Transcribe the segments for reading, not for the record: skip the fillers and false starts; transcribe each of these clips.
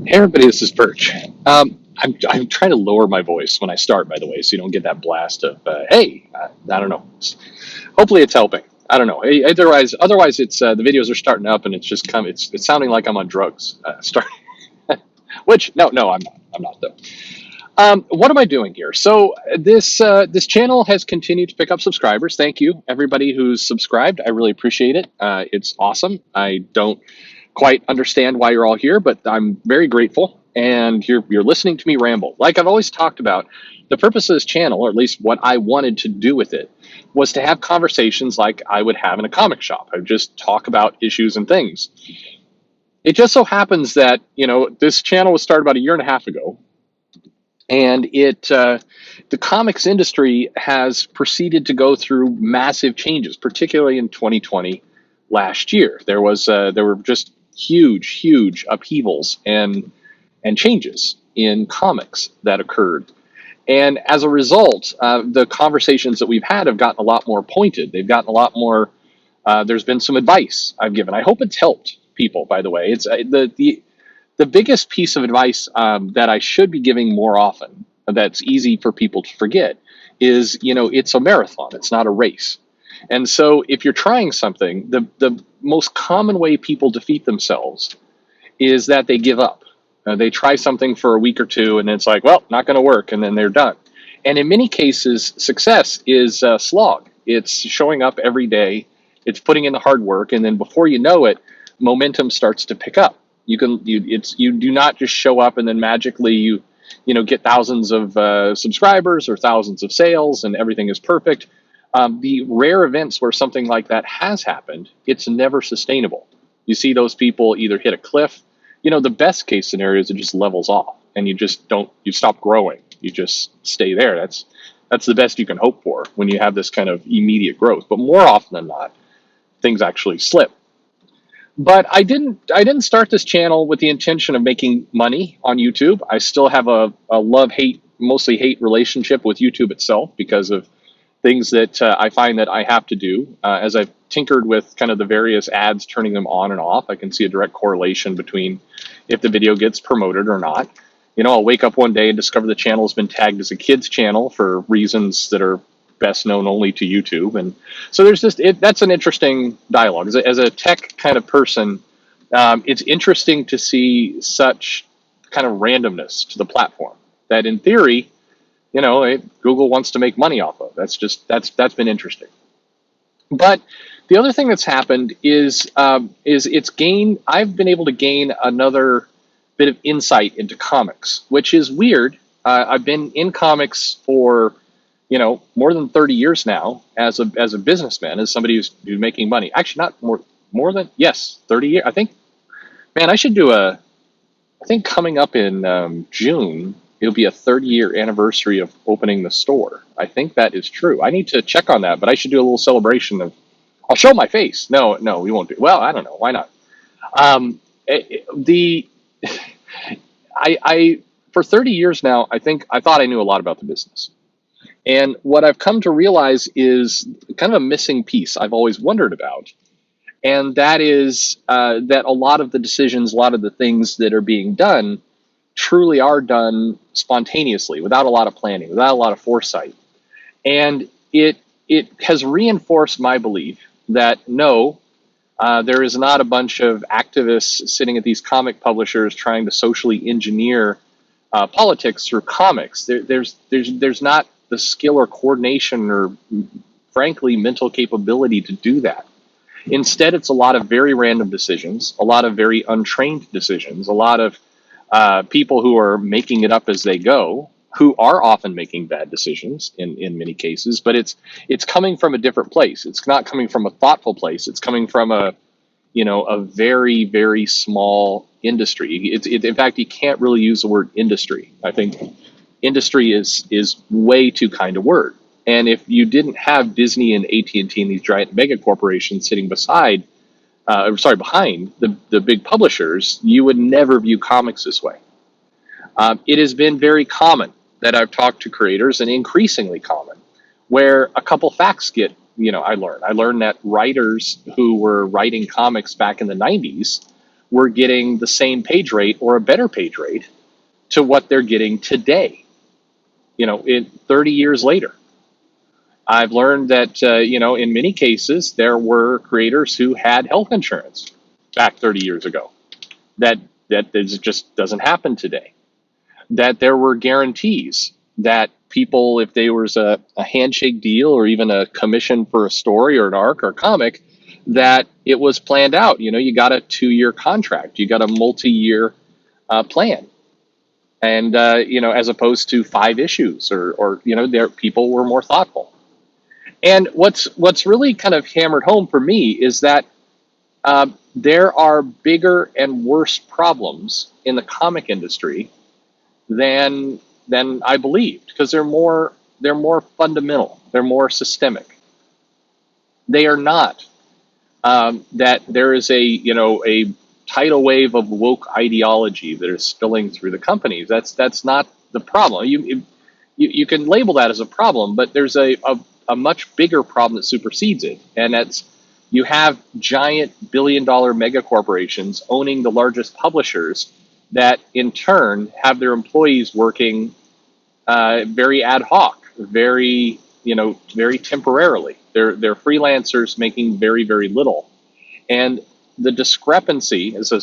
Hey everybody, this is Perch. I'm trying to lower my voice when I start, by the way, so you don't get that blast of "Hey." I don't know. Hopefully, it's helping. I don't know. Otherwise, it's the videos are starting up and it's sounding like I'm on drugs. Which no, I'm not. I'm not though. What am I doing here? So this channel has continued to pick up subscribers. Thank you, everybody who's subscribed. I really appreciate it. It's awesome. I don't quite understand why you're all here, but I'm very grateful. And you're listening to me ramble. Like I've always talked about, the purpose of this channel, or at least what I wanted to do with it, was to have conversations like I would have in a comic shop. I would just talk about issues and things. It just so happens that this channel was started about a year and a half ago, and the comics industry has proceeded to go through massive changes, particularly in 2020 last year. There were just huge upheavals and changes in comics that occurred. And as a result, the conversations that we've had have gotten a lot more pointed. They've gotten a lot more. There's been some advice I've given. I hope it's helped people. By the way, it's the biggest piece of advice that I should be giving more often. That's easy for people to forget. Is it's a marathon. It's not a race. And so if you're trying something, the most common way people defeat themselves is that they give up. They try something for a week or two, and it's like, well, not going to work, and then they're done. And in many cases, success is a slog. It's showing up every day. It's putting in the hard work, and then before you know it, momentum starts to pick up. You do not just show up and then magically you get thousands of subscribers or thousands of sales and everything is perfect. The rare events where something like that has happened, it's never sustainable. You see those people either hit a cliff. The best case scenario is it just levels off and you stop growing. You just stay there. That's the best you can hope for when you have this kind of immediate growth. But more often than not, things actually slip. But I didn't start this channel with the intention of making money on YouTube. I still have a love-hate, mostly hate relationship with YouTube itself because of things that I find that I have to do. As I've tinkered with kind of the various ads, turning them on and off, I can see a direct correlation between if the video gets promoted or not. I'll wake up one day and discover the channel has been tagged as a kid's channel for reasons that are best known only to YouTube. And so that's an interesting dialogue. As a tech kind of person, it's interesting to see such kind of randomness to the platform that in theory, Google wants to make money off of. That's been interesting. But the other thing that's happened is I've been able to gain another bit of insight into comics, which is weird. I've been in comics for more than 30 years now as a businessman, as somebody who's making money. Actually, not more than, yes, 30 years. I think, man, I think coming up in June, it'll be a 30-year anniversary of opening the store. I think that is true. I need to check on that, but I should do a little celebration I'll show my face. No, we won't do. Well, I don't know. Why not? I for 30 years now, I thought I knew a lot about the business. And what I've come to realize is kind of a missing piece I've always wondered about. And that is that a lot of the decisions, a lot of the things that are being done truly are done spontaneously, without a lot of planning, without a lot of foresight. And it has reinforced my belief that no, there is not a bunch of activists sitting at these comic publishers trying to socially engineer politics through comics. There's not the skill or coordination or, frankly, mental capability to do that. Instead, it's a lot of very random decisions, a lot of very untrained decisions, a lot of people who are making it up as they go, who are often making bad decisions in many cases, but it's coming from a different place. It's not coming from a thoughtful place. It's coming from a very, very small industry. In fact, you can't really use the word industry. I think industry is way too kind a word. And if you didn't have Disney and AT&T and these giant mega corporations sitting behind the big publishers, you would never view comics this way. It has been very common that I've talked to creators, and increasingly common, where a couple facts get, I learned that writers who were writing comics back in the 90s were getting the same page rate or a better page rate to what they're getting today, in 30 years later. I've learned that, in many cases, there were creators who had health insurance back 30 years ago. That just doesn't happen today. That there were guarantees that people, if there was a handshake deal or even a commission for a story or an arc or a comic, that it was planned out. You got a 2-year contract, you got a multi-year plan. And, as opposed to 5 issues or there people were more thoughtful. And what's really kind of hammered home for me is that there are bigger and worse problems in the comic industry than I believed, because they're more fundamental, they're more systemic. They are not that there is a tidal wave of woke ideology that is spilling through the companies. That's not the problem. You can label that as a problem, but there's a much bigger problem that supersedes it, and that's you have giant billion-dollar mega corporations owning the largest publishers that in turn have their employees working very ad hoc, very temporarily. They're freelancers making very, very little. And the discrepancy is,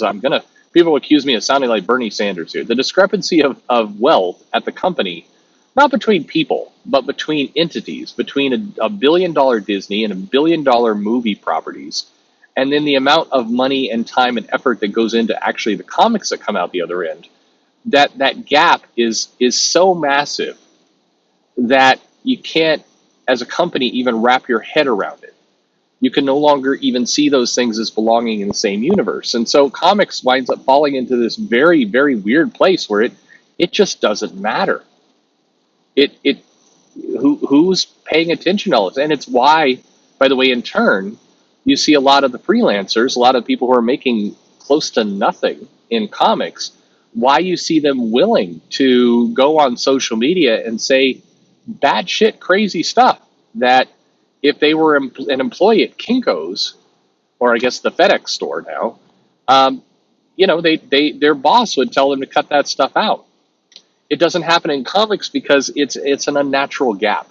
people accuse me of sounding like Bernie Sanders here. The discrepancy of wealth at the company, not between people, but between entities, between a billion-dollar Disney and a billion-dollar movie properties, and then the amount of money and time and effort that goes into actually the comics that come out the other end, that gap is so massive that you can't, as a company, even wrap your head around it. You can no longer even see those things as belonging in the same universe. And so comics winds up falling into this very, very weird place where it just doesn't matter. Who's paying attention to all this? And it's why, by the way, in turn, you see a lot of the freelancers, a lot of people who are making close to nothing in comics, why you see them willing to go on social media and say batshit crazy stuff that if they were an employee at Kinko's, or I guess the FedEx store now, their boss would tell them to cut that stuff out. It doesn't happen in comics because it's an unnatural gap.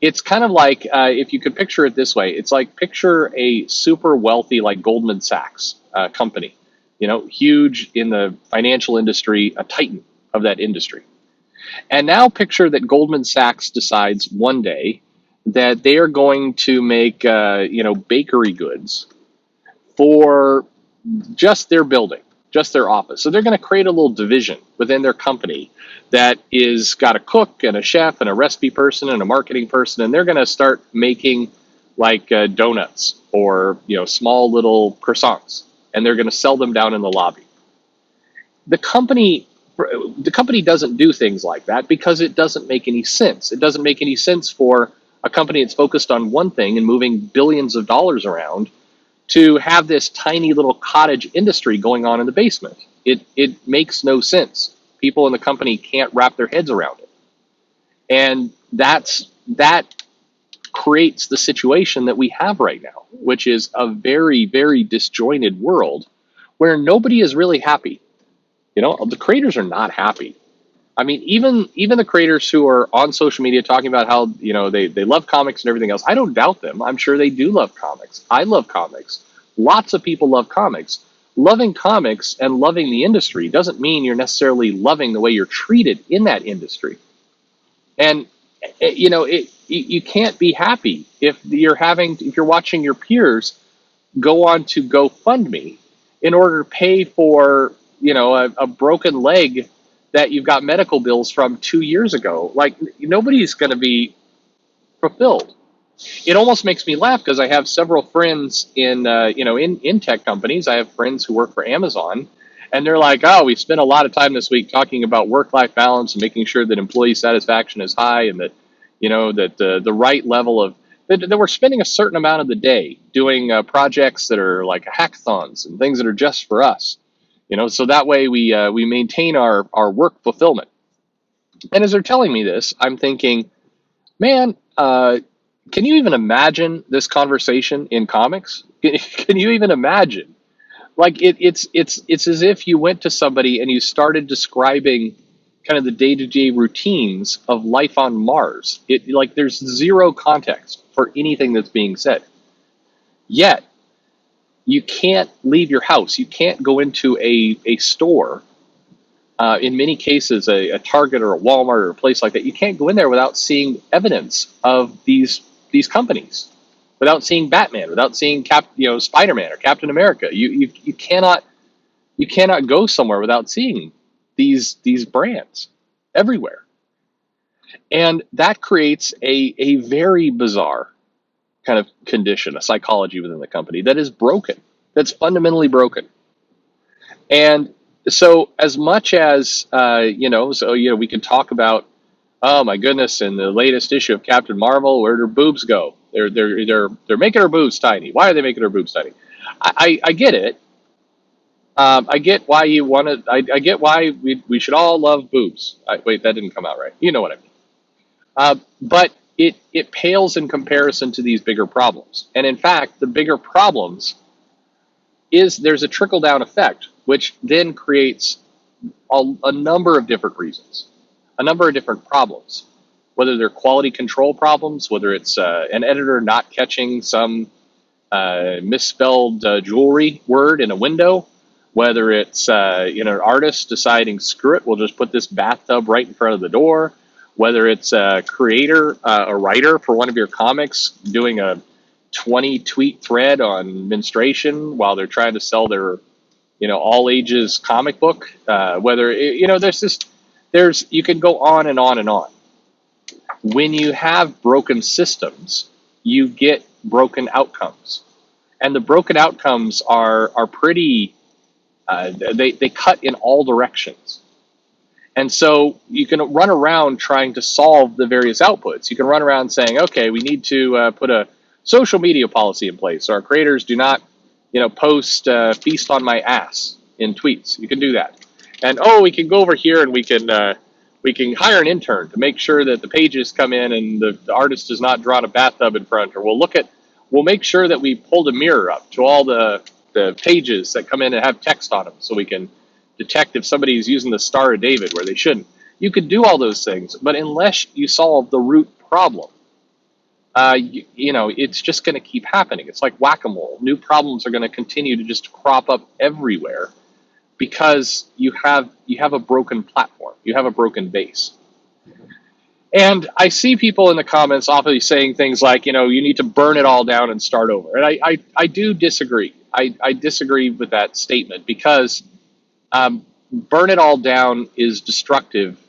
It's kind of like, if you could picture it this way, it's like picture a super wealthy, like Goldman Sachs company, huge in the financial industry, a titan of that industry. And now picture that Goldman Sachs decides one day that they are going to make, bakery goods for just their building, just their office. So they're going to create a little division within their company that is got a cook and a chef and a recipe person and a marketing person, and they're going to start making like donuts or small little croissants, and they're going to sell them down in the lobby. The company doesn't do things like that because it doesn't make any sense. It doesn't make any sense for a company that's focused on one thing and moving billions of dollars around to have this tiny little cottage industry going on in the basement. It makes no sense. People in the company can't wrap their heads around it. And that creates the situation that we have right now, which is a very, very disjointed world where nobody is really happy. The creators are not happy. I mean, even the creators who are on social media talking about how, they love comics and everything else, I don't doubt them. I'm sure they do love comics. I love comics. Lots of people love comics. Loving comics and loving the industry doesn't mean you're necessarily loving the way you're treated in that industry. And, you can't be happy if you're watching your peers go on to GoFundMe in order to pay for, a broken leg that you've got medical bills from 2 years ago. Like, nobody's going to be fulfilled. It almost makes me laugh because I have several friends in tech companies. I have friends who work for Amazon, and they're like, "Oh, we spent a lot of time this week talking about work-life balance and making sure that employee satisfaction is high, and that the right level of that we're spending a certain amount of the day doing projects that are like hackathons and things that are just for us." So that way we maintain our work fulfillment. And as they're telling me this, I'm thinking, man, can you even imagine this conversation in comics? Can you even imagine Like it's as if you went to somebody and you started describing kind of the day-to-day routines of life on Mars. It like there's zero context for anything that's being said. Yet you can't leave your house. You can't go into a store. In many cases, a Target or a Walmart or a place like that, you can't go in there without seeing evidence of these companies, without seeing Batman, without seeing Spider-Man or Captain America. You cannot go somewhere without seeing these brands everywhere, and that creates a very bizarre kind of condition, a psychology within the company that is broken, that's fundamentally broken. And so, as much as we can talk about, oh my goodness, in the latest issue of Captain Marvel, where do her boobs go? They're making her boobs tiny. Why are they making her boobs tiny? I get it. I get why you want to. I get why we should all love boobs. Wait, that didn't come out right. You know what I mean. But it pales in comparison to these bigger problems. And in fact, the bigger problems is there's a trickle down effect, which then creates a number of different reasons, a number of different problems, whether they're quality control problems, whether it's an editor not catching some misspelled jewelry word in a window, whether it's an artist deciding, screw it, we'll just put this bathtub right in front of the door, whether it's a creator, a writer for one of your comics doing a 20 tweet thread on menstruation while they're trying to sell their all ages comic book, whether there's you can go on and on and on. When you have broken systems, you get broken outcomes, and the broken outcomes are pretty they cut in all directions. And so you can run around trying to solve the various outputs. You can run around saying, okay, we need to put a social media policy in place, so our creators do not post feast on my ass in tweets. You can do that. And we can go over here and we can hire an intern to make sure that the pages come in and the artist has not drawn a bathtub in front, or we'll make sure that we pulled a mirror up to all the pages that come in and have text on them, so we can detect if somebody is using the Star of David where they shouldn't. You could do all those things, but unless you solve the root problem, it's just going to keep happening. It's like whack-a-mole. New problems are going to continue to just crop up everywhere because you have a broken platform. You have a broken base. And I see people in the comments often saying things like, you need to burn it all down and start over. And I do disagree. I disagree with that statement because burn it all down is destructive.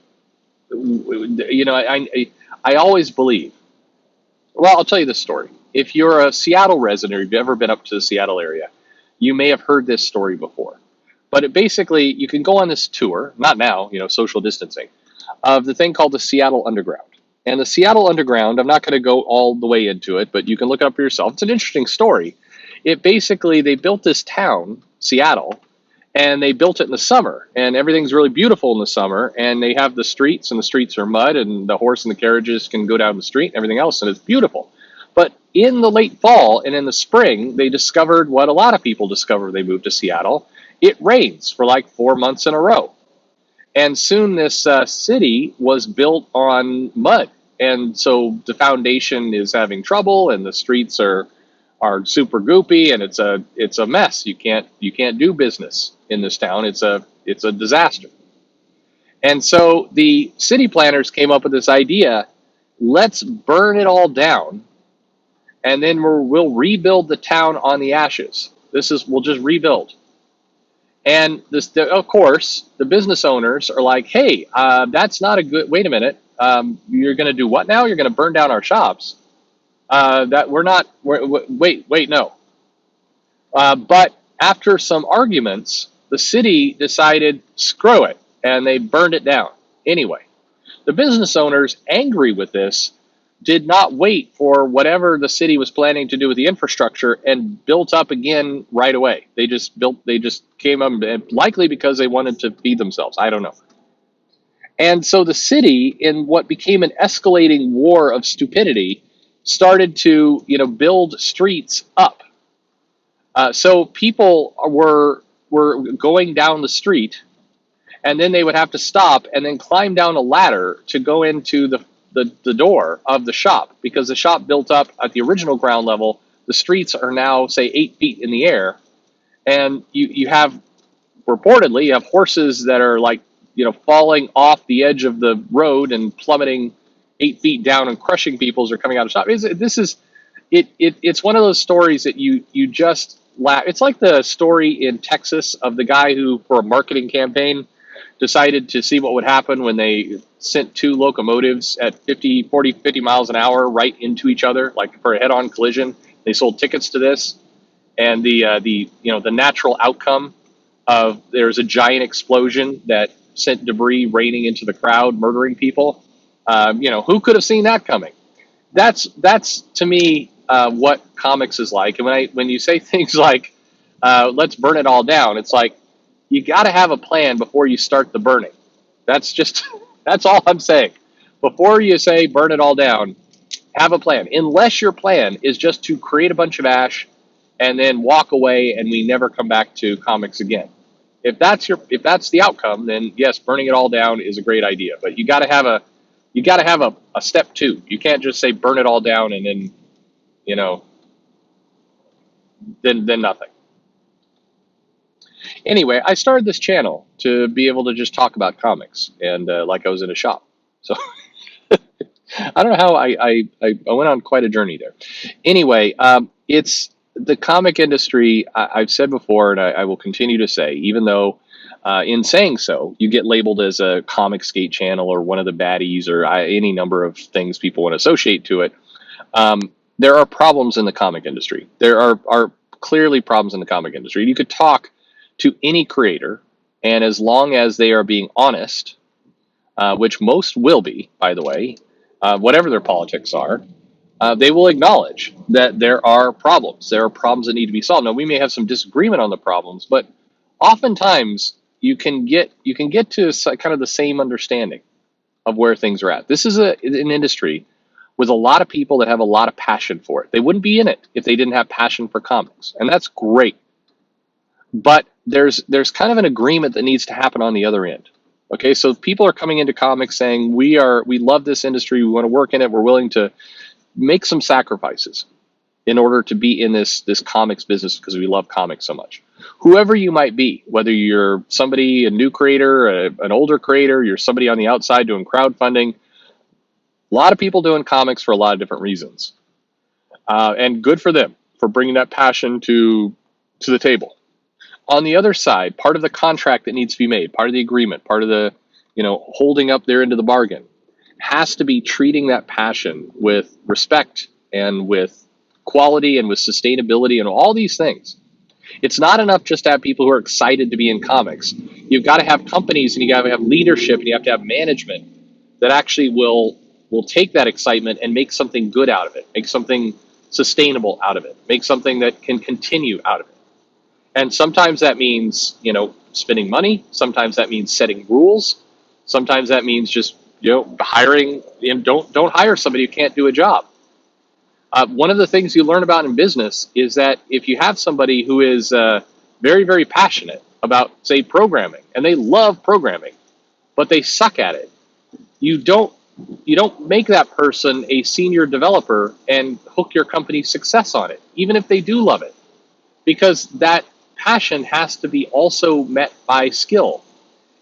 I always believe. Well, I'll tell you this story. If you're a Seattle resident, or you've ever been up to the Seattle area, you may have heard this story before. But basically, you can go on this tour, not now, social distancing, of the thing called the Seattle Underground. And the Seattle Underground, I'm not going to go all the way into it, but you can look it up for yourself. It's an interesting story. They built this town, Seattle, and they built it in the summer, and everything's really beautiful in the summer, and they have the streets, and the streets are mud, and the horse and the carriages can go down the street and everything else, and it's beautiful. But in the late fall and in the spring, they discovered what a lot of people discover when they moved to Seattle. It rains for like 4 months in a row. And soon this city was built on mud. And so the foundation is having trouble, and the streets are super goopy, and it's a mess. You can't do business in this town. It's a disaster. And so the city planners came up with this idea: let's burn it all down, and then we'll rebuild the town on the ashes. We'll just rebuild. And of course, the business owners are like, hey, that's not a good. Wait a minute, you're going to do what now? You're going to burn down our shops? Wait, no. But after some arguments, the city decided, screw it, and they burned it down anyway. The business owners, angry with this, did not wait for whatever the city was planning to do with the infrastructure and built up again right away. They just came up, likely because they wanted to feed themselves. I don't know. And so the city, in what became an escalating war of stupidity, started to build streets up. So people were going down the street, and then they would have to stop and then climb down a ladder to go into the door of the shop, because the shop built up at the original ground level. The streets are now, say, 8 feet in the air, and you have, reportedly, you have horses that are like, falling off the edge of the road and plummeting 8 feet down and crushing people as they're coming out of the shop. It's one of those stories that you just laugh. It's like the story in Texas of the guy who, for a marketing campaign, decided to see what would happen when they sent two locomotives at 50 miles an hour right into each other, like for a head-on collision. They sold tickets to this, and the natural outcome of, there's a giant explosion that sent debris raining into the crowd, murdering people. Who could have seen that coming? That's to me what comics is like. And when you say things like let's burn it all down, it's like, you got to have a plan before you start the burning. That's all I'm saying. Before you say burn it all down, have a plan. Unless your plan is just to create a bunch of ash and then walk away and we never come back to comics again. If that's the outcome, then yes, burning it all down is a great idea. But you got to have a step two. You can't just say burn it all down and then then nothing. Anyway, I started this channel to be able to just talk about comics, and like I was in a shop. So I don't know how I went on quite a journey there. Anyway, it's the comic industry. I've said before, and I will continue to say, even though in saying so, you get labeled as a comic skate channel or one of the baddies or any number of things people want to associate to it. There are problems in the comic industry. There are clearly problems in the comic industry. You could talk to any creator, and as long as they are being honest, which most will be, by the way, whatever their politics are, they will acknowledge that there are problems. There are problems that need to be solved. Now, we may have some disagreement on the problems, but oftentimes you can get to kind of the same understanding of where things are at. This is an industry with a lot of people that have a lot of passion for it. They wouldn't be in it if they didn't have passion for comics, and that's great. But there's kind of an agreement that needs to happen on the other end. Okay, so people are coming into comics saying we love this industry, we want to work in it, we're willing to make some sacrifices in order to be in this comics business because we love comics so much. Whoever you might be, whether you're somebody, a new creator, an older creator, you're somebody on the outside doing crowdfunding, a lot of people doing comics for a lot of different reasons, and good for them for bringing that passion to the table. On the other side, part of the contract that needs to be made, part of the agreement, part of the, holding up their end of the bargain, has to be treating that passion with respect and with quality and with sustainability and all these things. It's not enough just to have people who are excited to be in comics. You've got to have companies, and you got to have leadership, and you have to have management that actually will take that excitement and make something good out of it, make something sustainable out of it, make something that can continue out of it. And sometimes that means, spending money. Sometimes that means setting rules. Sometimes that means just, hiring. Don't hire somebody who can't do a job. One of the things you learn about in business is that if you have somebody who is very, very passionate about, say, programming, and they love programming, but they suck at it, you don't make that person a senior developer and hook your company's success on it, even if they do love it, because that passion has to be also met by skill.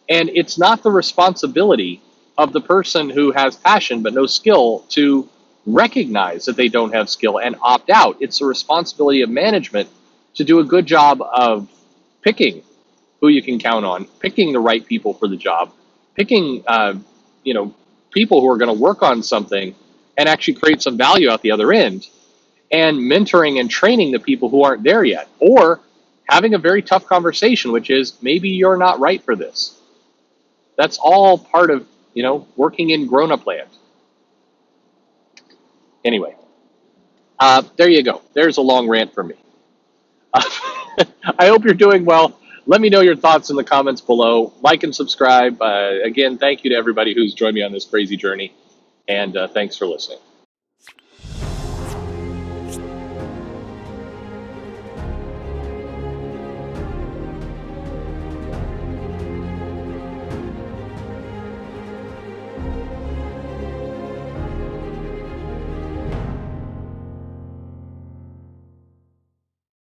And it's not the responsibility of the person who has passion but no skill to recognize that they don't have skill and opt out. It's the responsibility of management to do a good job of picking who you can count on, picking the right people for the job, picking people who are going to work on something and actually create some value out the other end, and mentoring and training the people who aren't there yet, or having a very tough conversation, which is, maybe you're not right for this. That's all part of, working in grown-up land. Anyway, there you go. There's a long rant from me. I hope you're doing well. Let me know your thoughts in the comments below. Like and subscribe. Again, thank you to everybody who's joined me on this crazy journey, and thanks for listening.